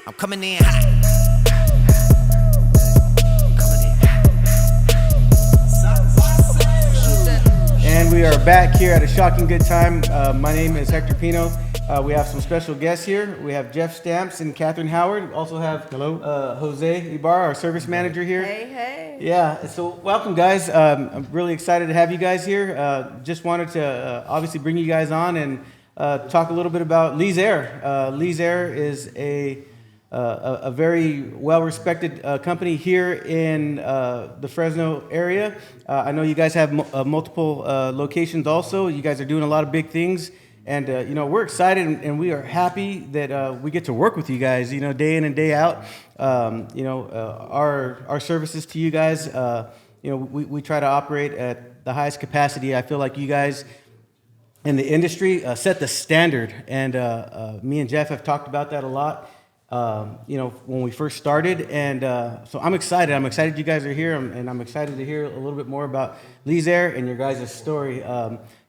I'm coming in hot. And we are back here at a shocking good time. My name is Hector Pino. We have some special guests here. We have Jeff Stamps and Kathryn Howard. We also have Jose Ibarra, our service manager here. Hey, hey. Yeah, so welcome, guys. I'm really excited to have you guys here. Just wanted to obviously bring you guys on and talk a little bit about Lee's Air. Lee's Air is a very well-respected company here in the Fresno area. I know you guys have multiple locations also. You guys are doing a lot of big things. And, we're excited and we are happy that we get to work with you guys, day in and day out. Our services to you guys, we try to operate at the highest capacity. I feel like you guys in the industry set the standard. And me and Jeff have talked about that a lot. When we first started, and so I'm excited. I'm excited you guys are here, and I'm excited to hear a little bit more about Lee's Air and your guys' story.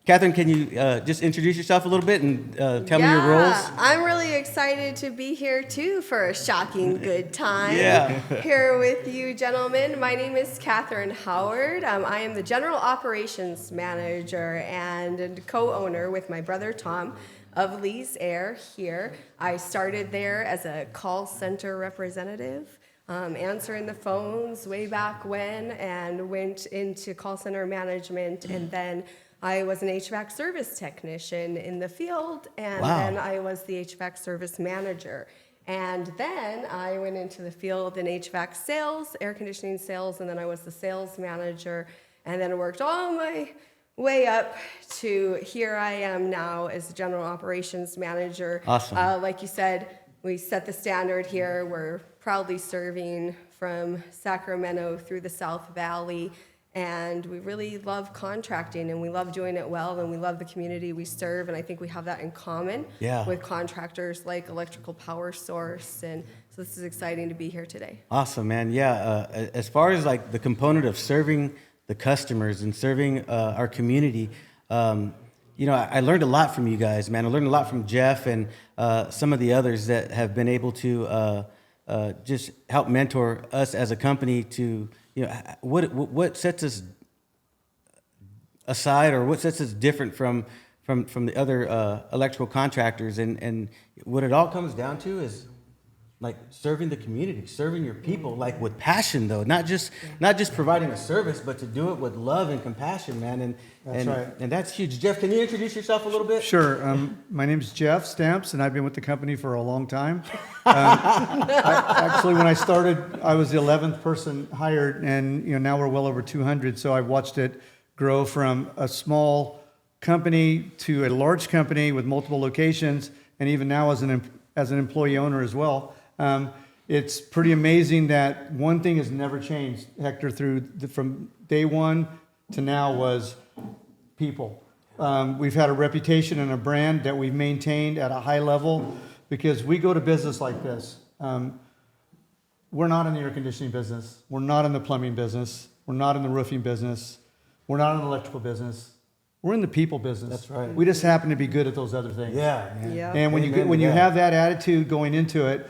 Kathryn, can you just introduce yourself a little bit and tell me your roles? I'm really excited to be here too for a shocking good time. Yeah. Here with you gentlemen. My name is Kathryn Howard. I am the General Operations Manager and co-owner with my brother Tom of Lee's Air here. I started there as a call center representative, answering the phones way back when, and went into call center management, and then I was an HVAC service technician in the field, and then I was the HVAC service manager. And then I went into the field in HVAC sales, air conditioning sales, and then I was the sales manager, and then worked all my way up to here I am now as the general operations manager. Awesome. Like you said, we set the standard here. We're proudly serving from Sacramento through the South Valley. And we really love contracting, and we love doing it well, and we love the community we serve, and I think we have that in common with contractors like Electrical Power Source, and so this is exciting to be here today. Awesome, man. Yeah, as far as like the component of serving the customers and serving our community, I learned a lot from you guys, man. I learned a lot from Jeff and some of the others that have been able to just help mentor us as a company to, what sets us aside, or what sets us different from the other electrical contractors, and what it all comes down to is like serving the community, serving your people, like with passion though, not just providing a service, but to do it with love and compassion, man. And that's right. And that's huge. Jeff, can you introduce yourself a little bit? Sure. My name is Jeff Stamps, and I've been with the company for a long time. Actually, when I started, I was the 11th person hired, and now we're well over 200. So I've watched it grow from a small company to a large company with multiple locations, and even now as an employee owner as well. It's pretty amazing that one thing has never changed, Hector, from day one to now was people. We've had a reputation and a brand that we've maintained at a high level because we go to business like this. We're not in the air conditioning business. We're not in the plumbing business. We're not in the roofing business. We're not in the electrical business. We're in the people business. That's right. We just happen to be good at those other things. Yeah, man. Yeah. And when you have that attitude going into it,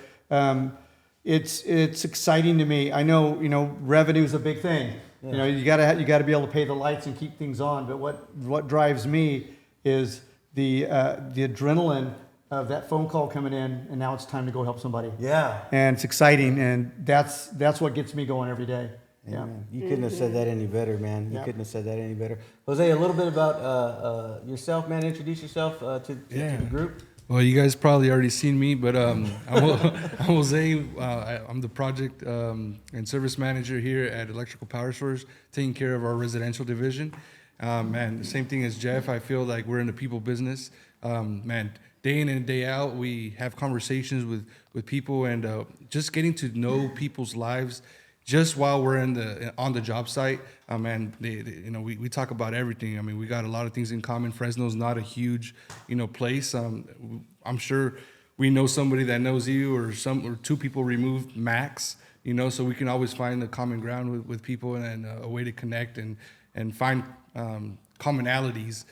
it's exciting to me. I know revenue is a big thing. Yeah. You gotta be able to pay the lights and keep things on. But what drives me is the adrenaline of that phone call coming in, and now it's time to go help somebody. Yeah. And it's exciting, and that's what gets me going every day. Yeah. You couldn't have said that any better, man. You couldn't have said that any better. Jose, a little bit about yourself, man. Introduce yourself to the group. Well, you guys probably already seen me, but I'm Jose. I'm the project and service manager here at Electrical Power Source, taking care of our residential division. Man, same thing as Jeff. I feel like we're in the people business. Man, day in and day out, we have conversations with people, and just getting to know people's lives. Just while we're on the job site, man, we talk about everything. I mean, we got a lot of things in common. Fresno's not a huge, place. I'm sure we know somebody that knows you, or two people removed max. So we can always find the common ground with people, and a way to connect and find commonalities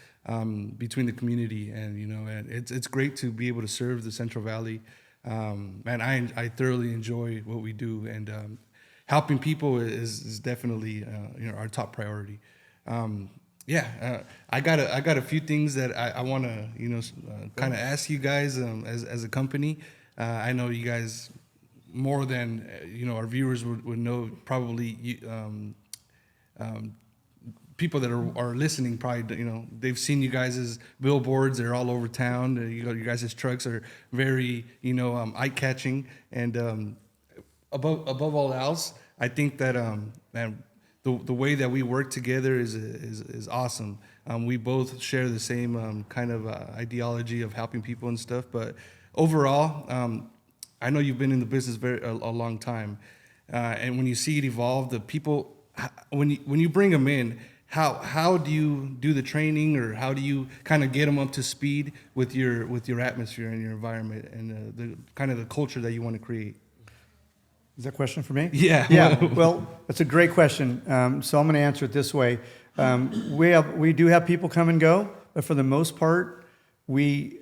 between the community. And and it's great to be able to serve the Central Valley. Man, I thoroughly enjoy what we do, and helping people is definitely our top priority. I got a few things that I want to kind of ask you guys as a company. I know you guys more than our viewers would know. Probably people that are listening probably they've seen you guys' billboards. They're all over town. Your guys' trucks are very eye catching, and above all else, I think that man, the way that we work together is awesome. We both share the same kind of ideology of helping people and stuff. But overall, I know you've been in the business a long time, and when you see it evolve, the people when you bring them in, how do you do the training, or how do you kind of get them up to speed with your atmosphere and your environment and the kind of the culture that you want to create? Is that a question for me? Yeah. Yeah. Well, that's a great question. So I'm going to answer it this way. We do have people come and go, but for the most part, we,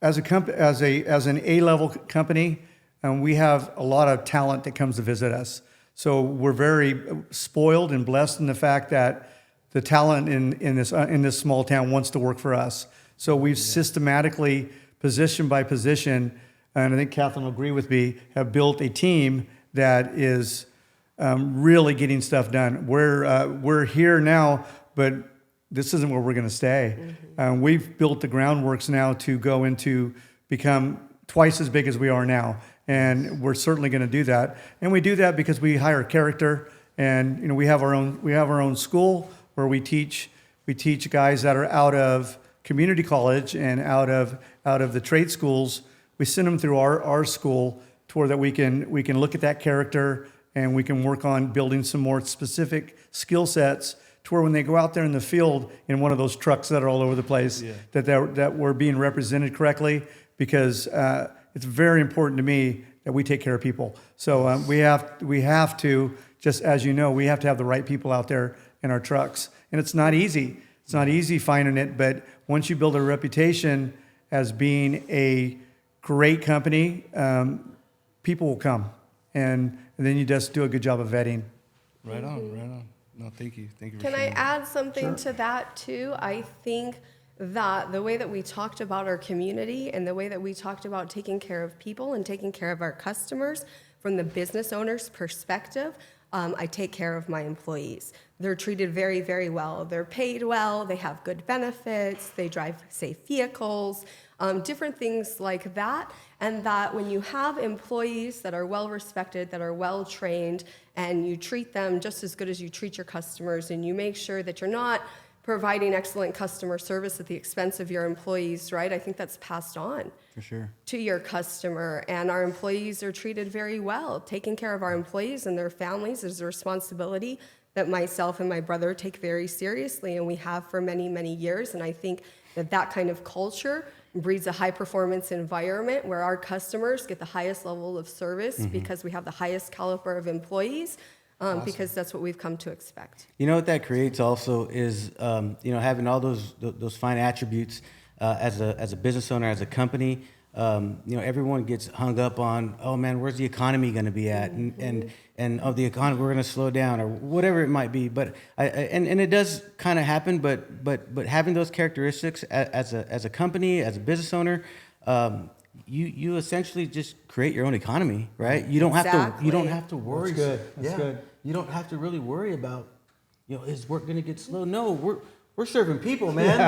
as an A-level company, we have a lot of talent that comes to visit us. So we're very spoiled and blessed in the fact that the talent in this small town wants to work for us. So we've systematically, position by position, and I think Kathryn will agree with me, have built a team that is really getting stuff done. We're here now, but this isn't where we're going to stay. Mm-hmm. We've built the groundworks now to go into become twice as big as we are now, and we're certainly going to do that. And we do that because we hire character, and we have our own school where we teach guys that are out of community college and out of the trade schools. We send them through our school to where that we can look at that character, and we can work on building some more specific skill sets to where when they go out there in the field in one of those trucks that are all over the place, that we're being represented correctly, because it's very important to me that we take care of people. So we have to, just as we have to have the right people out there in our trucks. And it's not easy. It's not easy finding it, but once you build a reputation as being a great company, people will come, and then you just do a good job of vetting. Right on. No, thank you for Can I sharing. add something to that too? I think that the way that we talked about our community and the way that we talked about taking care of people and taking care of our customers from the business owner's perspective, I take care of my employees. They're treated very, very well. They're paid well. They have good benefits. They drive safe vehicles, different things like that. And that when you have employees that are well respected, that are well trained, and you treat them just as good as you treat your customers, and you make sure that you're not providing excellent customer service at the expense of your employees, right? I think that's passed on For sure. to your customer, and our employees are treated very well. Taking care of our employees and their families is a responsibility that myself and my brother take very seriously, and we have for many, many years. And I think that kind of culture breeds a high-performance environment where our customers get the highest level of service because we have the highest caliber of employees, because that's what we've come to expect. You know what that creates also is, having all those fine attributes as a business owner, as a company. Everyone gets hung up on, oh man, where's the economy going to be at, and of the economy we're going to slow down, or whatever it might be. But and it does kind of happen. But having those characteristics as a company, as a business owner. You essentially just create your own economy, right? You don't have to worry. That's good. That's good. You don't have to really worry about, is work going to get slow? No, we're serving people, man.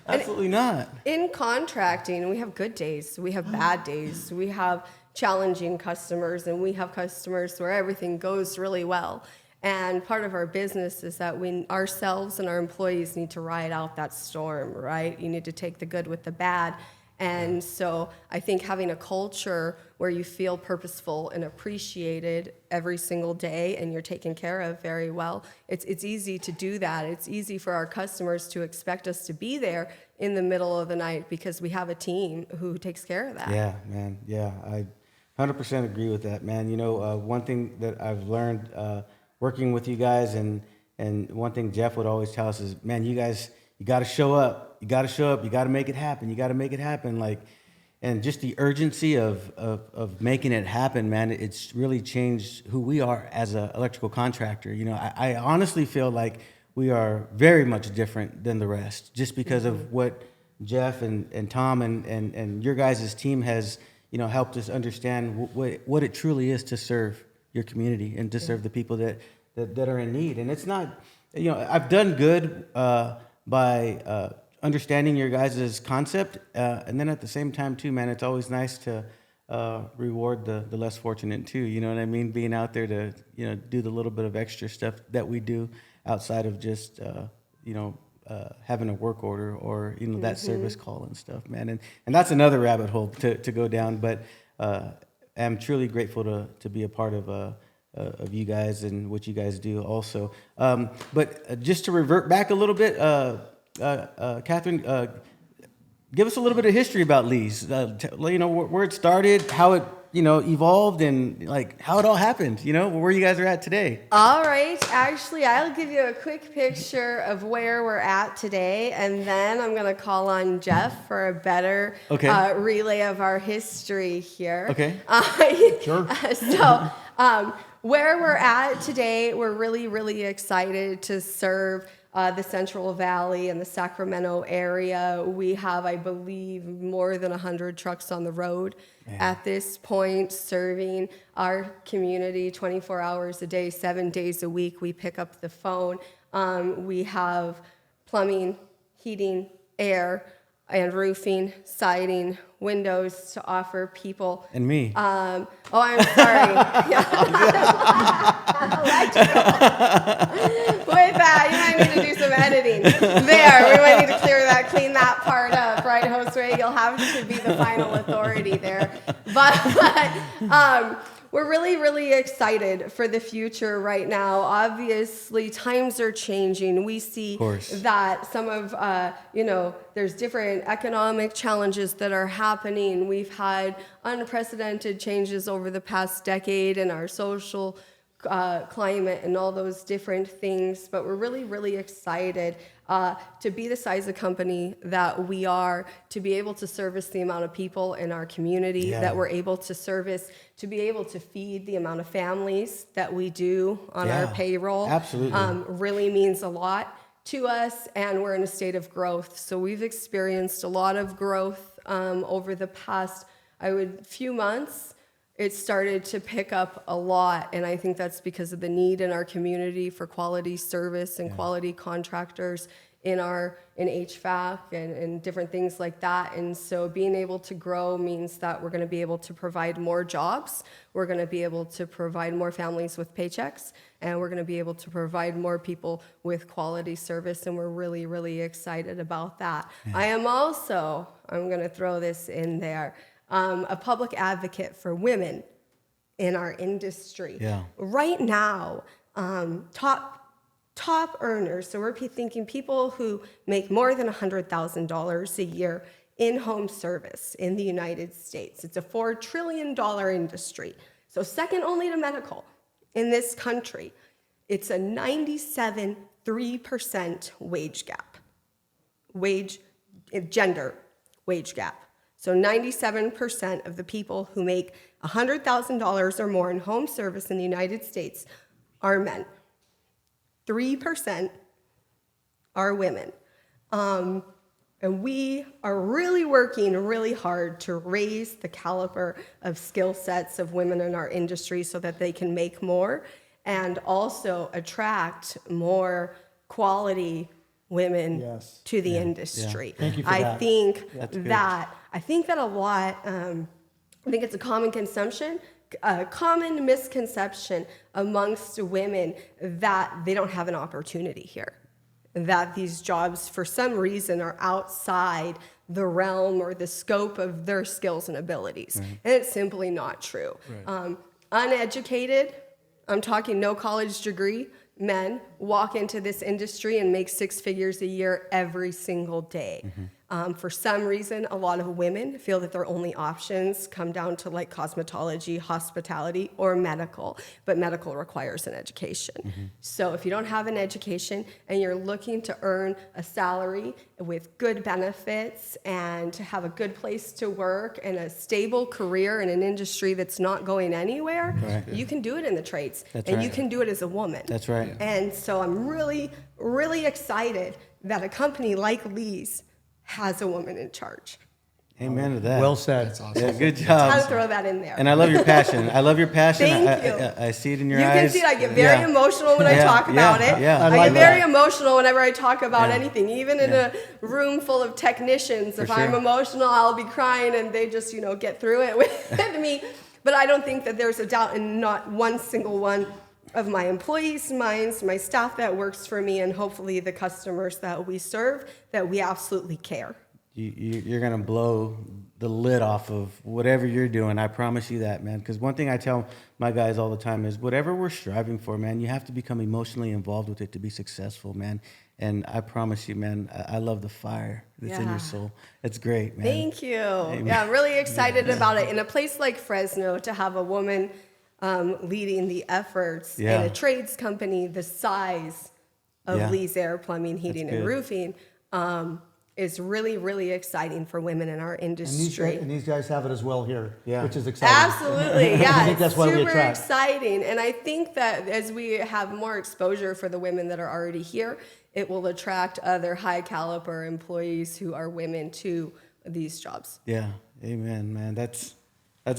Absolutely not. In contracting, we have good days, we have bad days, we have challenging customers, and we have customers where everything goes really well. And part of our business is that we ourselves and our employees need to ride out that storm, right? You need to take the good with the bad. And so I think having a culture where you feel purposeful and appreciated every single day, and you're taken care of very well, it's easy to do that. It's easy for our customers to expect us to be there in the middle of the night because we have a team who takes care of that. Yeah, man. Yeah, I 100% agree with that, man. One thing that I've learned working with you guys, and one thing Jeff would always tell us is, man, you guys, you got to show up. You got to show up. You got to make it happen. You got to make it happen. and just the urgency of making it happen, man, it's really changed who we are as an electrical contractor. You know, I honestly feel like we are very much different than the rest, just because of what Jeff and Tom and your guys' team has, you know, helped us understand what it truly is to serve your community and to serve the people that are in need. And it's not, you know, I've done good by understanding your guys' concept, and then at the same time too, man, it's always nice to reward the less fortunate too. You know what I mean? Being out there to, you know, do the little bit of extra stuff that we do outside of just having a work order or, you know, that service call and stuff, man. And that's another rabbit hole to go down. But I'm truly grateful to be a part of you guys and what you guys do also. But just to revert back a little bit, Kathryn, give us a little bit of history about Lee's. You know, where it started, how it, you know, evolved, and like how it all happened, you know, where you guys are at today. All right. Actually, I'll give you a quick picture of where we're at today, and then I'm going to call on Jeff for a better relay of our history here. Okay. Sure. So where we're at today, we're really, really excited to serve the Central Valley and the Sacramento area. We have, I believe, more than 100 trucks on the road at this point, serving our community 24 hours a day, 7 days a week. We pick up the phone. We have plumbing, heating, air, and roofing, siding, windows to offer people. And me. I'm sorry. Electrical. With that, you might need to do some editing. There, we might need to clean that part up, right, Jose? You'll have to be the final authority there. But we're really, really excited for the future right now. Obviously, times are changing. We see that some of, there's different economic challenges that are happening. We've had unprecedented changes over the past decade in our social climate and all those different things. But we're really, really excited to be the size of company that we are, to be able to service the amount of people in our community that we're able to service, to be able to feed the amount of families that we do on our payroll. Absolutely. Really means a lot to us, and we're in a state of growth. So we've experienced a lot of growth over the past, few months. It started to pick up a lot, and I think that's because of the need in our community for quality service and quality contractors in HVAC and different things like that. And so being able to grow means that we're going to be able to provide more jobs, we're going to be able to provide more families with paychecks, and we're going to be able to provide more people with quality service, and we're really, really excited about that. I am also, I'm going to throw this in there, a public advocate for women in our industry. Right now, top earners, so we're thinking people who make more than $100,000 a year in home service in the United States. It's a $4 trillion industry, so second only to medical in this country. It's a 97.3% wage gap, gender wage gap. So 97% of the people who make $100,000 or more in home service in the United States are men. 3% are women. And we are really working really hard to raise the caliber of skill sets of women in our industry so that they can make more and also attract more quality women to the industry. Thank you for that. I think that a lot, I think it's a common misconception amongst women that they don't have an opportunity here, that these jobs for some reason are outside the realm or the scope of their skills and abilities. And it's simply not true. Uneducated, I'm talking no college degree, men walk into this industry and make 6 figures a year every single day. For some reason, a lot of women feel that their only options come down to like cosmetology, hospitality, or medical, but medical requires an education. So if you don't have an education and you're looking to earn a salary with good benefits and to have a good place to work and a stable career in an industry that's not going anywhere, Right. you can do it in the trades. That's and right. you can do it as a woman. That's right. And so I'm really, really excited that a company like Lee's has a woman in charge. Amen to that. Well said. That's awesome. Yeah, good Had to job. throw that in there. And I love your passion. I love your passion. Thank you. I see it in your You eyes. can see it. I get very Yeah. emotional when I Yeah, talk about yeah, it. yeah. I I like get very that. emotional whenever I talk about Yeah. anything, even in a room full of technicians. If I'm sure. emotional, I'll be crying, and they just, get through it with me. But I don't think that there's a doubt in not one single one of my employees' minds, my staff that works for me, and hopefully the customers that we serve, that we absolutely care. You're going to blow the lid off of whatever you're doing. I promise you that, man. Because one thing I tell my guys all the time is whatever we're striving for, man, you have to become emotionally involved with it to be successful, man. And I promise you, man, I love the fire that's in Yeah. your soul. It's great, man. Thank you. Yeah, I'm really excited about it. In a place like Fresno, to have a woman leading the efforts in Yeah. a trades company the size of Yeah. Lee's Air Plumbing, Heating, and good. Roofing is really, really exciting for women in our And industry. these guys have it as well here, Yeah. which is exciting. Absolutely, yeah. I think that's It's why we super attract. exciting. And I think that as we have more exposure for the women that are already here, it will attract other high caliber employees who are women to these jobs. Yeah. Amen, man. That's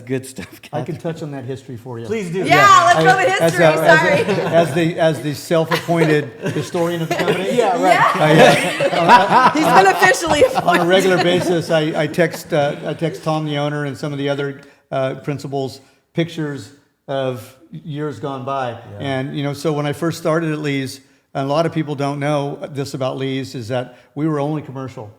good stuff. I can Kathryn. touch on that history for you. Please do. Yeah, let's go with As history. Sorry. as the self-appointed historian of the company. Yeah, right. He's been officially On a regular basis, I text Tom, the owner, and some of the other principals pictures of years gone by. And so when I first started at Lee's, and a lot of people don't know this about Lee's, is that we were only commercial.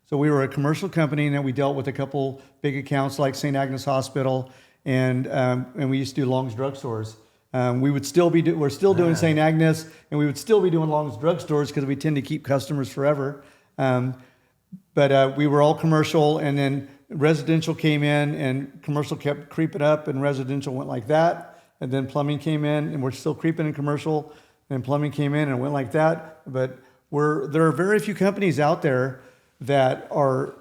So we were a commercial company, and then we dealt with a couple big accounts like St. Agnes Hospital, and we used to do Long's drugstores. We're still doing St. Agnes, and we would still be doing Long's drugstores because we tend to keep customers forever. But we were all commercial, and then residential came in, and commercial kept creeping up, and residential went like that. And then plumbing came in, and we're still creeping in commercial, and plumbing came in, and it went like that. But there are very few companies out there that are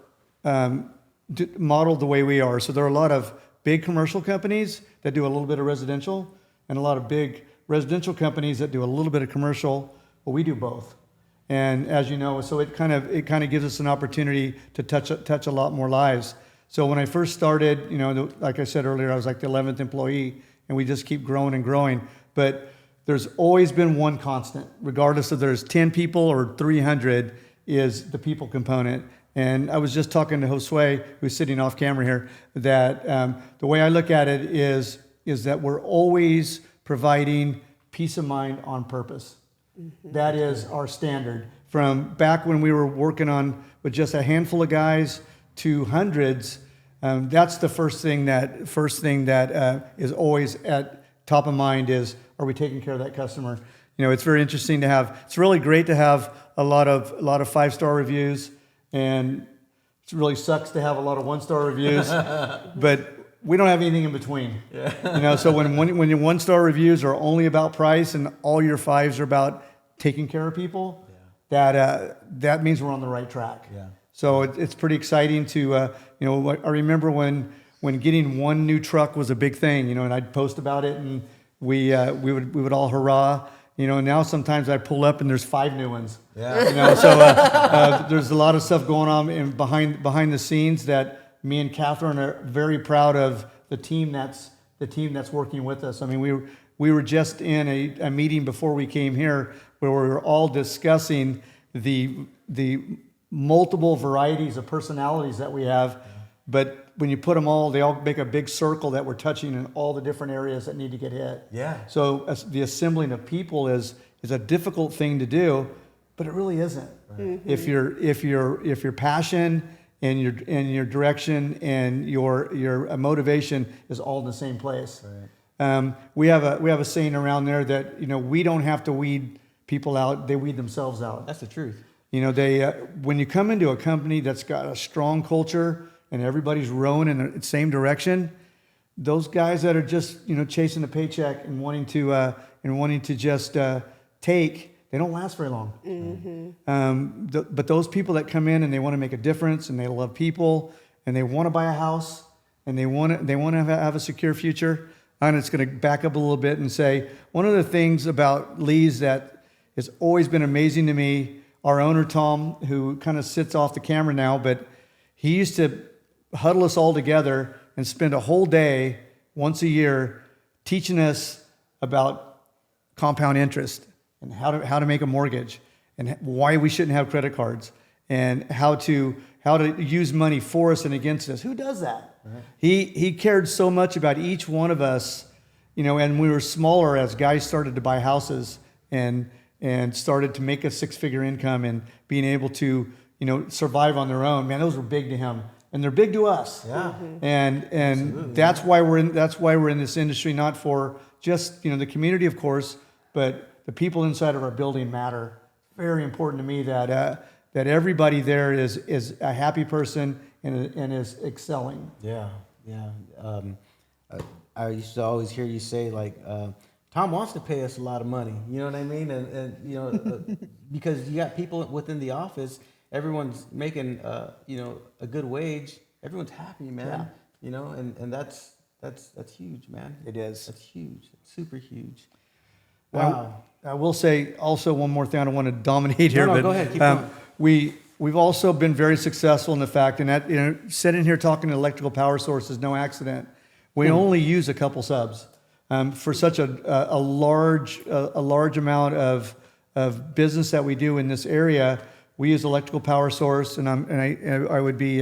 modeled the way we are. So there are a lot of big commercial companies that do a little bit of residential, and a lot of big residential companies that do a little bit of commercial. Well, we do both. And as you know, so it kind of gives us an opportunity to touch a lot more lives. So when I first started, like I said earlier, I was like the 11th employee, and we just keep growing and growing. But there's always been one constant, regardless if there's 10 people or 300, is the people component. And I was just talking to Josue, who's sitting off camera here, that the way I look at it is that we're always providing peace of mind on purpose. Mm-hmm. That is our standard. From back when we were working on with just a handful of guys to hundreds, that's the first thing that is always at top of mind is, are we taking care of that customer? It's very interesting to have. It's really great to have a lot of 5-star reviews, and it really sucks to have a lot of 1-star reviews. But we don't have anything in between. Yeah. So when your 1-star reviews are only about price and all your 5s are about taking care of people, that means we're on the right track. Yeah. So it's pretty exciting to I remember when getting one new truck was a big thing, and I'd post about it, and we would all hurrah. Now sometimes I pull up and there's 5 new ones. Yeah. So there's a lot of stuff going on behind the scenes that me and Kathryn are very proud of. The team that's working with us. I mean, we were just in a meeting before we came here where we were all discussing the multiple varieties of personalities that we have, but when you put them all, they all make a big circle that we're touching in all the different areas that need to get hit. Yeah. So the assembling of people is a difficult thing to do, but it really isn't. Right. Mm-hmm. If your passion and your direction and your motivation is all in the same place. Right. We have a saying around there that we don't have to weed people out; they weed themselves out. That's the truth. You know, they when you come into a company that's got a strong culture and everybody's rowing in the same direction, those guys that are just, you know, chasing a paycheck and wanting to just take, they don't last very long. Mm-hmm. But those people that come in and they want to make a difference and they love people and they want to buy a house and they want to have a secure future. And it's going to back up a little bit and say, one of the things about Lee's that has always been amazing to me, our owner, Tom, who kind of sits off the camera now, but he used to huddle us all together and spend a whole day once a year teaching us about compound interest and how to make a mortgage and why we shouldn't have credit cards and how to use money for us and against us. Who does that? Right. He cared so much about each one of us, you know, and we were smaller as guys started to buy houses and started to make a six-figure income and being able to, you know, survive on their own. Man, those were big to him. And they're big to us. Yeah. And absolutely. That's why we're in this industry, not for just, you know, the community, of course, but the people inside of our building matter. Very important to me that everybody there is a happy person and is excelling. Yeah. I used to always hear you say, like, Tom wants to pay us a lot of money. You know what I mean? And you know, because you got people within the office. Everyone's making, you know, a good wage. Everyone's happy, man. Yeah. You know, and that's huge, man. It is. That's huge. It's super huge. Wow. I will say also one more thing. I don't want to dominate here, no, but go ahead. Keep going. We've also been very successful in the fact, and that, you know, sitting here talking to electrical power sources, no accident. We only use a couple subs for such a large amount of business that we do in this area. We use electrical power source, and I would be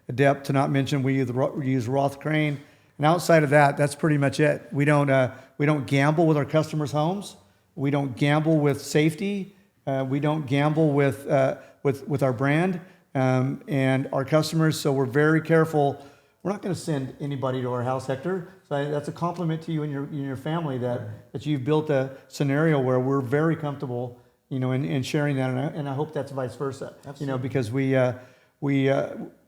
adept to not mention we use Roth Crane, and outside of that, that's pretty much it. We don't gamble with our customers' homes. We don't gamble with safety. We don't gamble with our brand and our customers. So we're very careful. We're not going to send anybody to our house, Hector. So that's a compliment to you and your family that you've built a scenario where we're very comfortable, you know, in sharing that, and I hope that's vice versa. Absolutely. You know, because we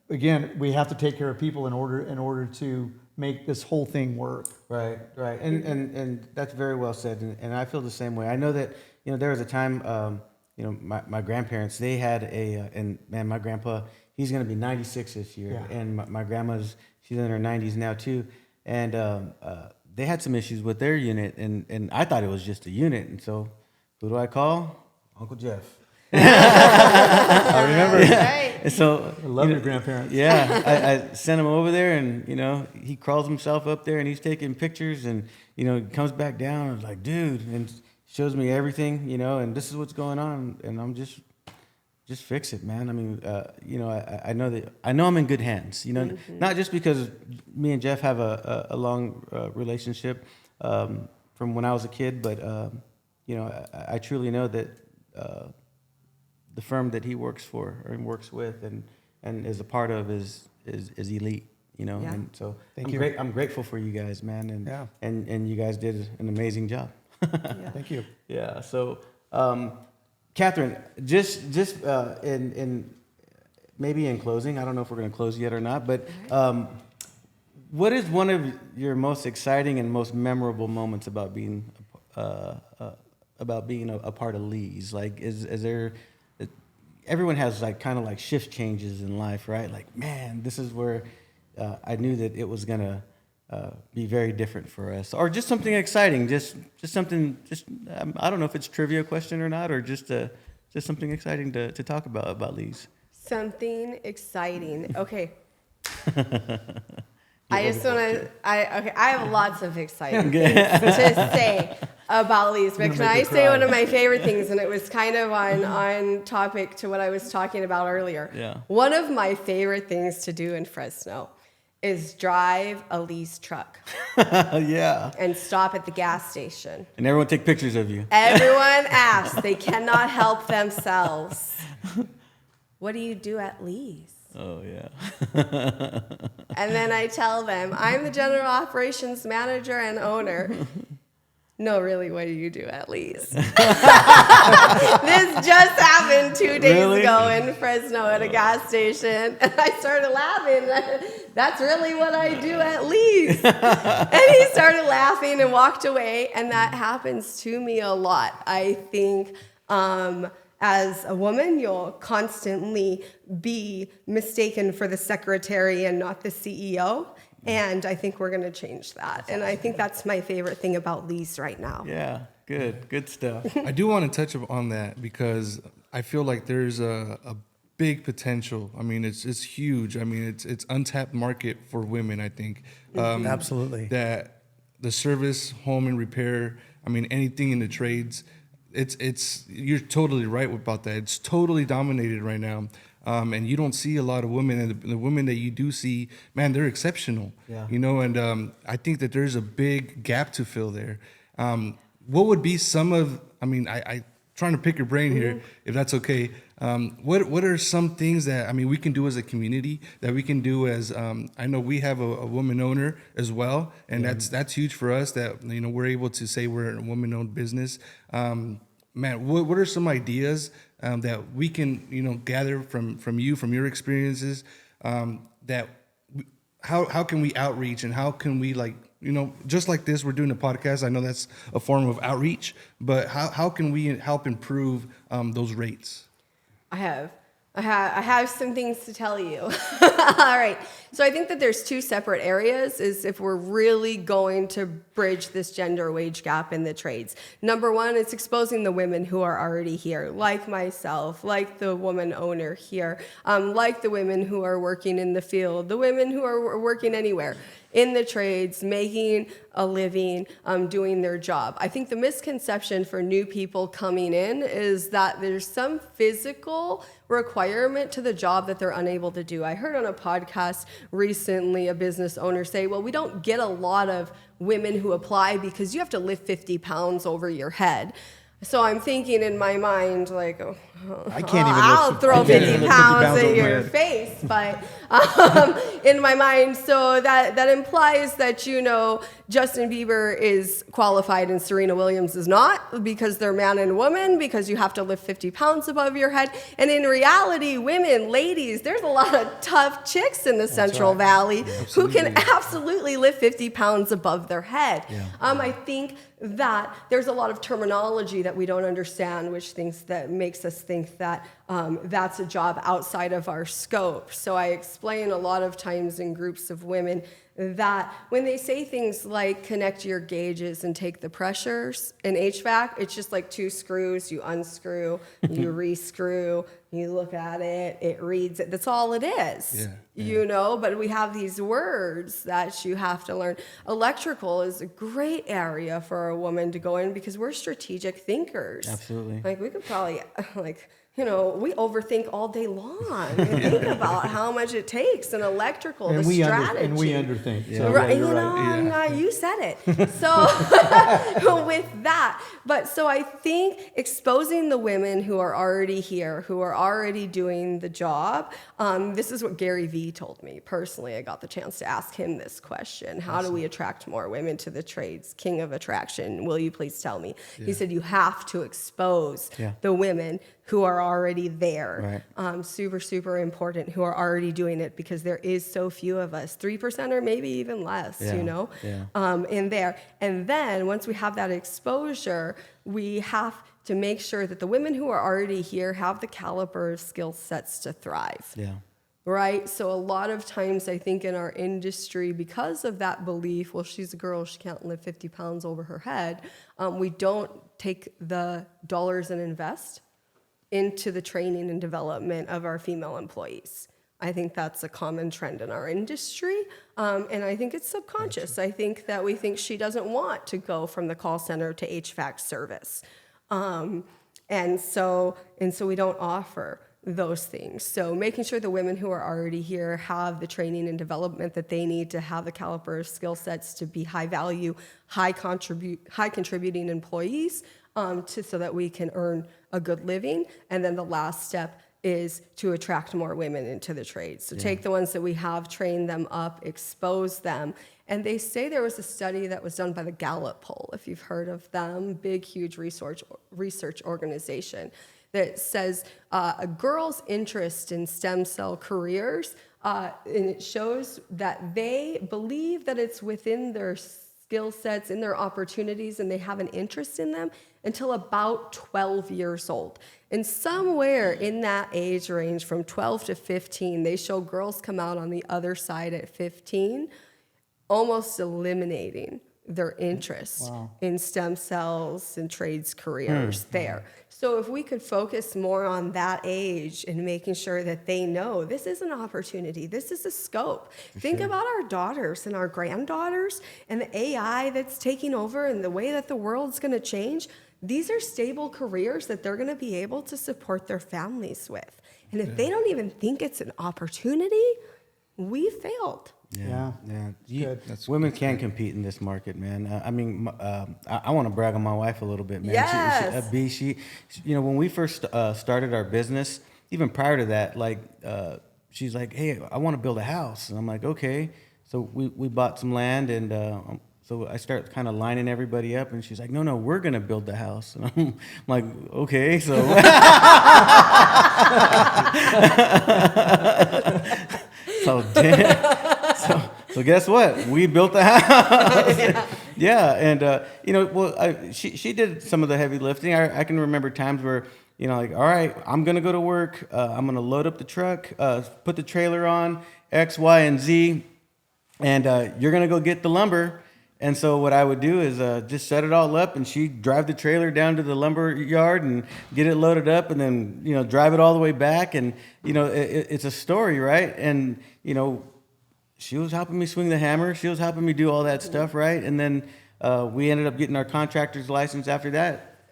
again, we have to take care of people in order to make this whole thing work. Right, and that's very well said, and I feel the same way. I know that, you know, there was a time, you know, my grandparents, they had and man, my grandpa, he's going to be 96 this year, yeah. And my grandma's, she's in her 90s now too, and they had some issues with their unit, and I thought it was just a unit, and so who do I call? Uncle Jeff. I remember. Right. And so I love your grandparents. Yeah, I sent him over there, and you know, he crawls himself up there, and he's taking pictures, and you know, he comes back down, and I was like, dude, and shows me everything, you know, and this is what's going on, and I'm just fix it, man. I mean, you know, I know I'm in good hands, you know, mm-hmm. Not just because me and Jeff have a long relationship from when I was a kid, but you know, I truly know that the firm that he works for or works with and is a part of is elite, you know. Yeah. And so I'm grateful for you guys, man, and yeah. and you guys did an amazing job. Yeah. Thank you. Yeah. So, Kathryn, just in maybe in closing, I don't know if we're going to close yet or not, but what is one of your most exciting and most memorable moments about being a part of Lee's? Like, is there? Everyone has like kind of like shift changes in life, right? Like, man, this is where I knew that it was gonna be very different for us, or just something exciting, just something, I don't know if it's a trivia question or not, or just something exciting to talk about Lee's. Something exciting. Okay. I have lots of exciting things to say about Lee's, but can I say one of my favorite things, and it was kind of on topic to what I was talking about earlier. Yeah. One of my favorite things to do in Fresno is drive a Lee's truck. Yeah. And stop at the gas station. And everyone take pictures of you. Everyone asks. They cannot help themselves. What do you do at Lee's? Oh, yeah. And then I tell them, I'm the general operations manager and owner. no, really, what do you do at Lee's? This just happened 2 days Really? ago in Fresno at a gas station. And I started laughing. That's really what I do at Lee's. And he started laughing and walked away. And that happens to me a lot. I think as a woman, you'll constantly be mistaken for the secretary and not the CEO. And I think we're going to change that. And I think that's my favorite thing about Lee's right now. Yeah, good stuff. I do want to touch on that because I feel like there's a big potential. I mean, it's huge. I mean, it's untapped market for women, I think. Absolutely. That the service, home and repair, I mean, anything in the trades, you're totally right about that. It's totally dominated right now. And you don't see a lot of women, and the women that you do see, man, they're exceptional. Yeah. You know, and I think that there's a big gap to fill there. What would be some of? I mean, I trying to pick your brain here, if that's okay. What are some things that we can do as a community, that we can do as I know we have a woman owner as well, and that's huge for us. That we're able to say we're a woman-owned business. Man, what are some ideas that we can gather from you, from your experiences, that how can we outreach, and how can we just like this, we're doing a podcast. I know that's a form of outreach, but how can we help improve those rates? I have some things to tell you. All right. So I think that there's two separate areas is if we're really going to bridge this gender wage gap in the trades. Number one, it's exposing the women who are already here, like myself, like the woman owner here, like the women who are working in the field, the women who are working anywhere in the trades, making a living, doing their job. I think the misconception for new people coming in is that there's some physical requirement to the job that they're unable to do. I heard on a podcast recently a business owner say, well, we don't get a lot of women who apply because you have to lift 50 pounds over your head. So I'm thinking in my mind, like, I can't even I'll lift, throw I can't 50 even lift 50 pounds pounds at over my your head. face, but in my mind, so that implies that, Justin Bieber is qualified and Serena Williams is not, because they're man and woman, because you have to lift 50 pounds above your head. And in reality, women, ladies, there's a lot of tough chicks in the Central Valley who can absolutely lift 50 pounds above their head. Yeah. I think that there's a lot of terminology that we don't understand, which makes us think that that's a job outside of our scope. So I explain a lot of times in groups of women that when they say things like connect your gauges and take the pressures in HVAC, it's just like two screws, you unscrew, you rescrew, you look at it, it reads it. That's all it is. Yeah. But we have these words that you have to learn. Electrical is a great area for a woman to go in because we're strategic thinkers. Absolutely. Like we could probably we overthink all day long and think about how much it takes in electrical, And the we strategy. and we underthink. Yeah. So, Right, you're right. you said it. So with that, so I think exposing the women who are already here, who are already doing the job, this is what Gary Vee told me. Personally, I got the chance to ask him this question. How do we attract more women to the trades? King of attraction, will you please tell me? Yeah. He said, you have to expose the women who are already there. Right. Super, super important, who are already doing it, because there is so few of us, 3% or maybe even less, in there. And then once we have that exposure, we have to make sure that the women who are already here have the caliber of skill sets to thrive. Yeah. Right? So a lot of times I think in our industry, because of that belief, well, she's a girl, she can't lift 50 pounds over her head, we don't take the dollars and invest into the training and development of our female employees. I think that's a common trend in our industry, and I think it's subconscious. I think that we think she doesn't want to go from the call center to HVAC service, and so we don't offer those things. So making sure the women who are already here have the training and development that they need to have the caliber of skill sets to be high value, high contributing employees, so that we can earn a good living. And then the last step is to attract more women into the trades. So take the ones that we have, train them up, expose them. And they say there was a study that was done by the Gallup poll, if you've heard of them, big, huge research organization, that says a girl's interest in stem cell careers, and it shows that they believe that it's within their skill sets, in their opportunities, and they have an interest in them until about 12 years old. And somewhere in that age range from 12 to 15, they show girls come out on the other side at 15, almost eliminating their interest in stem cells and trades careers there. So if we could focus more on that age and making sure that they know this is an opportunity, this is a scope. Think about our daughters and our granddaughters and the AI that's taking over and the way that the world's going to change. These are stable careers that they're going to be able to support their families with. And if they don't even think it's an opportunity, we failed. Yeah. Women can compete in this market, man. I want to brag on my wife a little bit, man. Yes. She, when we first started our business, even prior to that, she's like, hey, I want to build a house. And I'm like, okay. So we bought some land, and so I start kind of lining everybody up, and she's like, no, we're going to build the house. And I'm like, okay, so. So guess what? We built the house. And she did some of the heavy lifting. I can remember times where, all right, I'm gonna go to work. I'm gonna load up the truck, put the trailer on, X, Y, and Z, and you're gonna go get the lumber. And so what I would do is just set it all up, and she'd drive the trailer down to the lumber yard and get it loaded up, and then drive it all the way back. And it's a story, right? And she was helping me swing the hammer. She was helping me do all that stuff, right? And then we ended up getting our contractor's license after that,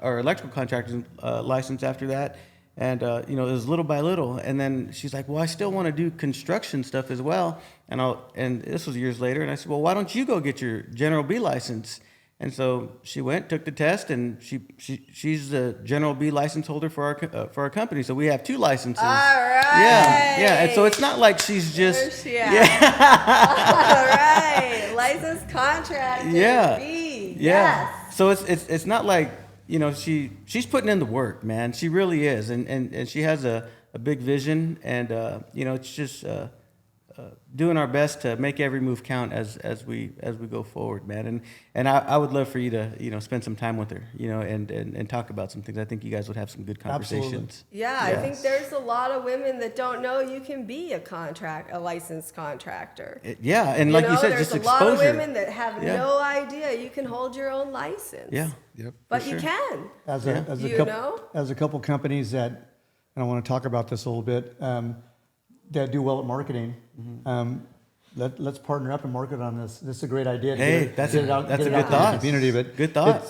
our electrical contractor's license after that. And, it was little by little. And then she's like, well, I still want to do construction stuff as well. And this was years later. And I said, well, why don't you go get your General B license? And so she went, took the test, and she's the General B license holder for our company. So we have 2 licenses. All right. Yeah. And so it's not like she's just. All right. Licensed contractor. Yeah. B. Yeah. Yes. So it's not like, she's putting in the work, man. She really is. And she has a big vision, and, it's just doing our best to make every move count as we go forward, man. And I would love for you to, spend some time with her, and talk about some things. I think you guys would have some good conversations. Absolutely. Yeah, I think there's a lot of women that don't know you can be a licensed contractor. And like you said, there's just a exposure. lot of women that have no idea you can hold your own license. Yeah. Yep. But you can. As a couple companies that, and I want to talk about this a little bit, that do well at marketing, let's partner up and market on this. This is a great idea. That's a good thought. Community, but good thought.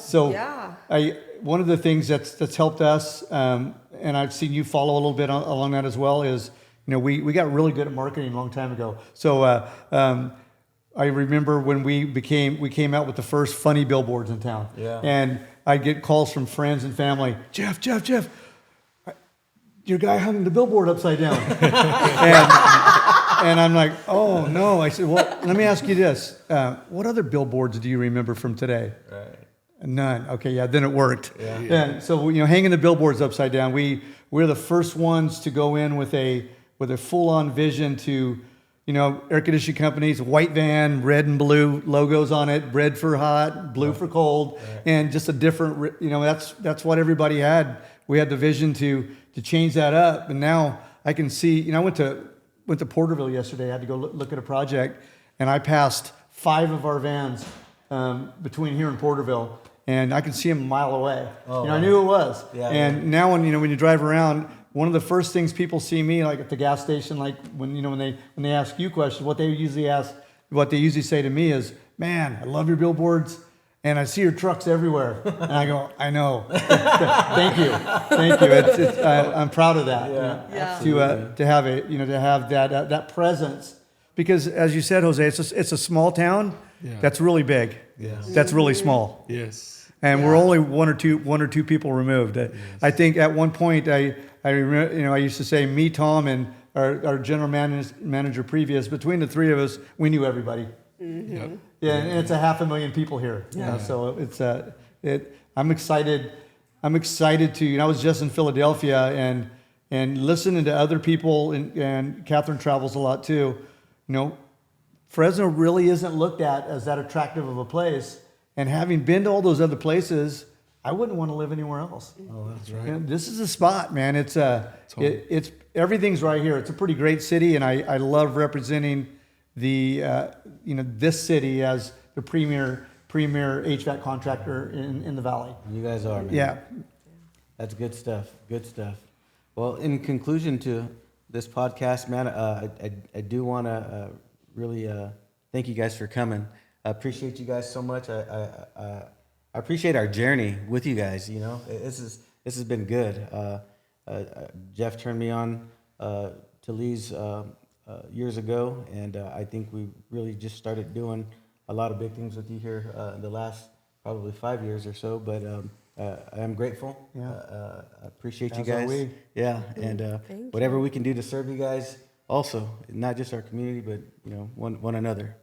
One of the things that's helped us, and I've seen you follow a little bit along that as well, is we got really good at marketing a long time ago. So I remember when we came out with the first funny billboards in town. Yeah. And I'd get calls from friends and family. Jeff, your guy hung the billboard upside down. and I'm like, oh no. I said, well, let me ask you this. What other billboards do you remember from today? Right. None. Okay, yeah, then it worked. Yeah. And so hanging the billboards upside down, we're the first ones to go in with a full-on vision to, air conditioning companies, white van, red and blue logos on it, red for hot, blue for cold, and just a different, that's what everybody had. We had the vision to change that up, and now I can see. I went to Porterville yesterday. I had to go look at a project, and I passed 5 of our vans between here and Porterville, and I could see them a mile away. I knew it was. Yeah, and now when you drive around, one of the first things people see me, like at the gas station, like when they ask you questions, what they usually say to me is, "Man, I love your billboards. And I see your trucks everywhere." And I go, I know. Thank you. I'm proud of that. To have that presence, because as you said, Jose, it's a small town that's really big. Yes. That's really small. Yes. And we're only one or two people removed. Yes. I think at one point I I remember, I used to say me, Tom, and our general manager previous, between the three of us, we knew everybody. Yep. Yeah, and it's 500,000 people here. Yeah. So it's I'm excited. I'm excited to. I was just in Philadelphia and listening to other people, and Kathryn travels a lot too. Fresno really isn't looked at as that attractive of a place. And having been to all those other places, I wouldn't want to live anywhere else. Oh, that's right. This is a spot, man. It's it's everything's right here. It's a pretty great city, and I love representing the this city as the premier HVAC contractor in the valley. You guys are, man. Yeah. That's good stuff. Good stuff. Well, in conclusion to this podcast, man, I do want to really thank you guys for coming. I appreciate you guys so much. I appreciate our journey with you guys. This has been good. Jeff turned me on to Lee's years ago, and I think we really just started doing a lot of big things with you here in the last probably 5 years or so. But I am grateful. Yeah. I appreciate you As are guys. we. Yeah, and Thank whatever we can do to serve you guys, also not just our community, but one another.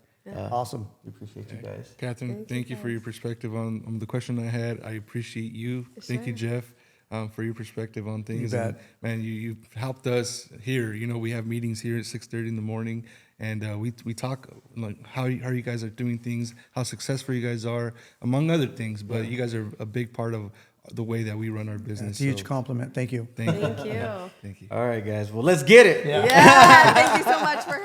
Awesome. We appreciate you guys. Catherine, thank you for your perspective on the question I had. I appreciate you. Thank you, Jeff, for your perspective on things. You bet. And, man, you've helped us here. We have meetings here at 6:30 in the morning, and we talk like how you guys are doing things, how successful you guys are, among other things. But you guys are a big part of the way that we run our business. It's a huge So, compliment. Thank you. Thank you. Thank you. Thank you. All right, guys. Well, let's get it. Yeah, thank you so much for